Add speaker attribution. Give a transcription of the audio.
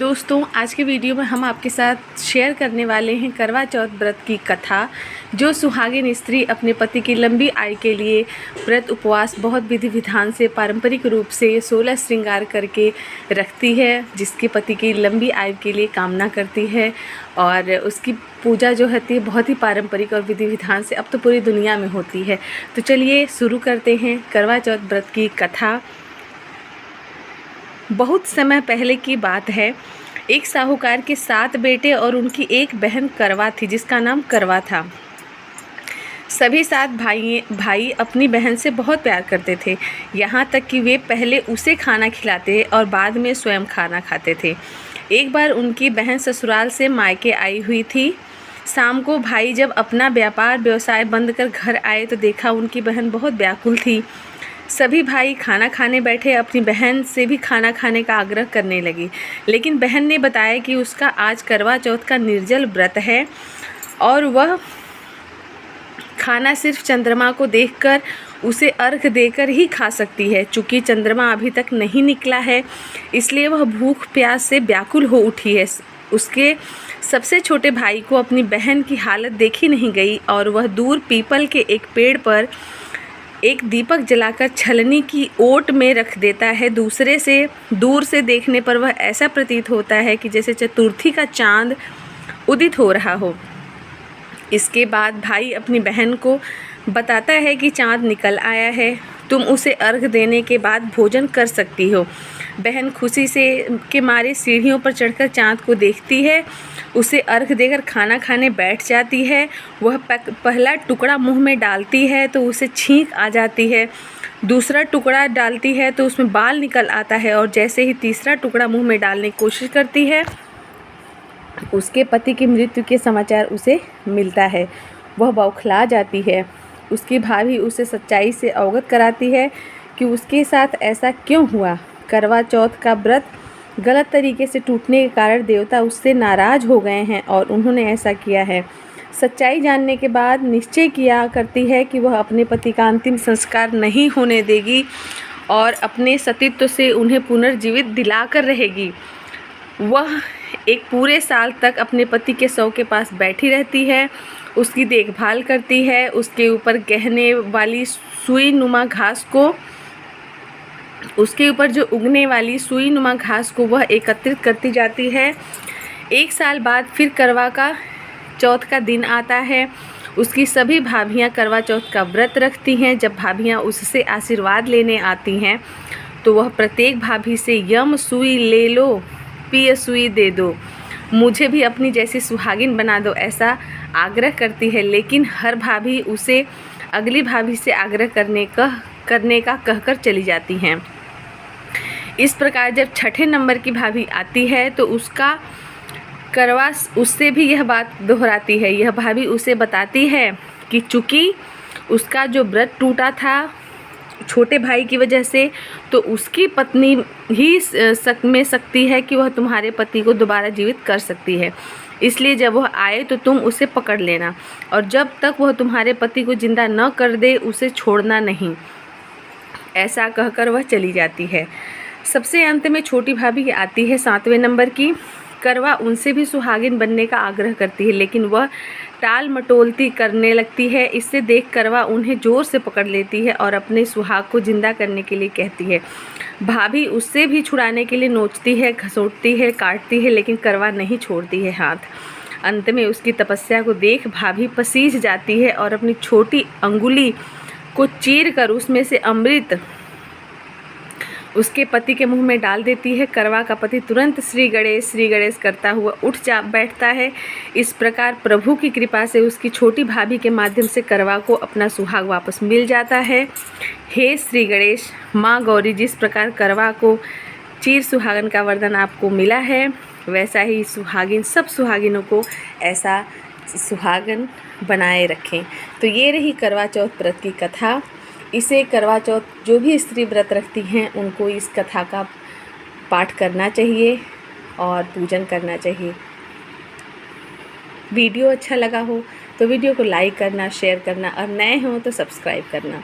Speaker 1: दोस्तों, आज के वीडियो में हम आपके साथ शेयर करने वाले हैं करवा चौथ व्रत की कथा। जो सुहागिन स्त्री अपने पति की लंबी आयु के लिए व्रत उपवास बहुत विधि विधान से पारंपरिक रूप से 16 श्रृंगार करके रखती है, जिसके पति की लंबी आयु के लिए कामना करती है और उसकी पूजा जो होती है बहुत ही पारंपरिक और विधि विधान से अब तो पूरी दुनिया में होती है। तो चलिए शुरू करते हैं करवा चौथ व्रत की कथा। बहुत समय पहले की बात है। एक साहूकार के 7 बेटे और उनकी एक बहन करवा थी, जिसका नाम करवा था। सभी 7 भाई अपनी बहन से बहुत प्यार करते थे, यहाँ तक कि वे पहले उसे खाना खिलाते और बाद में स्वयं खाना खाते थे। एक बार उनकी बहन ससुराल से मायके आई हुई थी। शाम को भाई जब अपना व्यापार व्यवसाय बंद कर घर आए तो देखा उनकी बहन बहुत व्याकुल थी। सभी भाई खाना खाने बैठे अपनी बहन से भी खाना खाने का आग्रह करने लगी, लेकिन बहन ने बताया कि उसका आज करवा चौथ का निर्जल व्रत है और वह खाना सिर्फ चंद्रमा को देखकर उसे अर्घ देकर ही खा सकती है। चूँकि चंद्रमा अभी तक नहीं निकला है, इसलिए वह भूख प्यास से व्याकुल हो उठी है। उसके सबसे छोटे भाई को अपनी बहन की हालत देखी नहीं गई और वह दूर पीपल के एक पेड़ पर एक दीपक जलाकर छलनी की ओट में रख देता है। दूर से देखने पर वह ऐसा प्रतीत होता है कि जैसे चतुर्थी का चांद उदित हो रहा हो। इसके बाद भाई अपनी बहन को बताता है कि चांद निकल आया है, तुम उसे अर्घ देने के बाद भोजन कर सकती हो। बहन खुशी से के मारे सीढ़ियों पर चढ़कर चांद को देखती है, उसे अर्घ देकर खाना खाने बैठ जाती है। वह पहला टुकड़ा मुंह में डालती है तो उसे छींक आ जाती है। दूसरा टुकड़ा डालती है तो उसमें बाल निकल आता है और जैसे ही तीसरा टुकड़ा मुंह में डालने की कोशिश करती है, उसके पति की मृत्यु के समाचार उसे मिलता है। वह बौखला जाती है। उसकी भाभी उसे सच्चाई से अवगत कराती है कि उसके साथ ऐसा क्यों हुआ। करवा चौथ का व्रत गलत तरीके से टूटने के कारण देवता उससे नाराज़ हो गए हैं और उन्होंने ऐसा किया है। सच्चाई जानने के बाद निश्चय किया करती है कि वह अपने पति का अंतिम संस्कार नहीं होने देगी और अपने सतीत्व से उन्हें पुनर्जीवित दिलाकर रहेगी। वह एक पूरे साल तक अपने पति के शव के पास बैठी रहती है, उसकी देखभाल करती है, उसके ऊपर जो उगने वाली सुई नुमा घास को वह एकत्रित करती जाती है। 1 साल बाद फिर करवा का चौथ का दिन आता है। उसकी सभी भाभियां करवा चौथ का व्रत रखती हैं। जब भाभियां उससे आशीर्वाद लेने आती हैं तो वह प्रत्येक भाभी से यम सुई ले लो, पिय सुई दे दो, मुझे भी अपनी जैसी सुहागिन बना दो, ऐसा आग्रह करती है। लेकिन हर भाभी उसे अगली भाभी से आग्रह करने का कहकर चली जाती हैं। इस प्रकार जब 6ठे नंबर की भाभी आती है तो उसका करवा उससे भी यह बात दोहराती है। यह भाभी उसे बताती है कि चूँकि उसका जो व्रत टूटा था छोटे भाई की वजह से, तो उसकी पत्नी ही में सकती है कि वह तुम्हारे पति को दोबारा जीवित कर सकती है। इसलिए जब वह आए तो तुम उसे पकड़ लेना और जब तक वह तुम्हारे पति को जिंदा न कर दे उसे छोड़ना नहीं। ऐसा कहकर वह चली जाती है। सबसे अंत में छोटी भाभी आती है 7वें नंबर की। करवा उनसे भी सुहागिन बनने का आग्रह करती है, लेकिन वह टाल मटोलती करने लगती है। इससे देख करवा उन्हें जोर से पकड़ लेती है और अपने सुहाग को जिंदा करने के लिए कहती है। भाभी उससे भी छुड़ाने के लिए नोचती है, घसोटती है, काटती है, लेकिन करवा नहीं छोड़ती है हाथ। अंत में उसकी तपस्या को देख भाभी पसीज जाती है और अपनी छोटी अंगुली को चीर कर उसमें से अमृत उसके पति के मुंह में डाल देती है। करवा का पति तुरंत श्री गणेश करता हुआ बैठता है। इस प्रकार प्रभु की कृपा से उसकी छोटी भाभी के माध्यम से करवा को अपना सुहाग वापस मिल जाता है। हे श्री गणेश, माँ गौरी, जिस प्रकार करवा को चीर सुहागन का वरदान आपको मिला है, वैसा ही सब सुहागिनों को ऐसा सुहागन बनाए रखें। तो ये रही करवा चौथ व्रत की कथा। इसे करवा चौथ जो भी स्त्री व्रत रखती हैं उनको इस कथा का पाठ करना चाहिए और पूजन करना चाहिए। वीडियो अच्छा लगा हो तो वीडियो को लाइक करना, शेयर करना और नए हो तो सब्सक्राइब करना।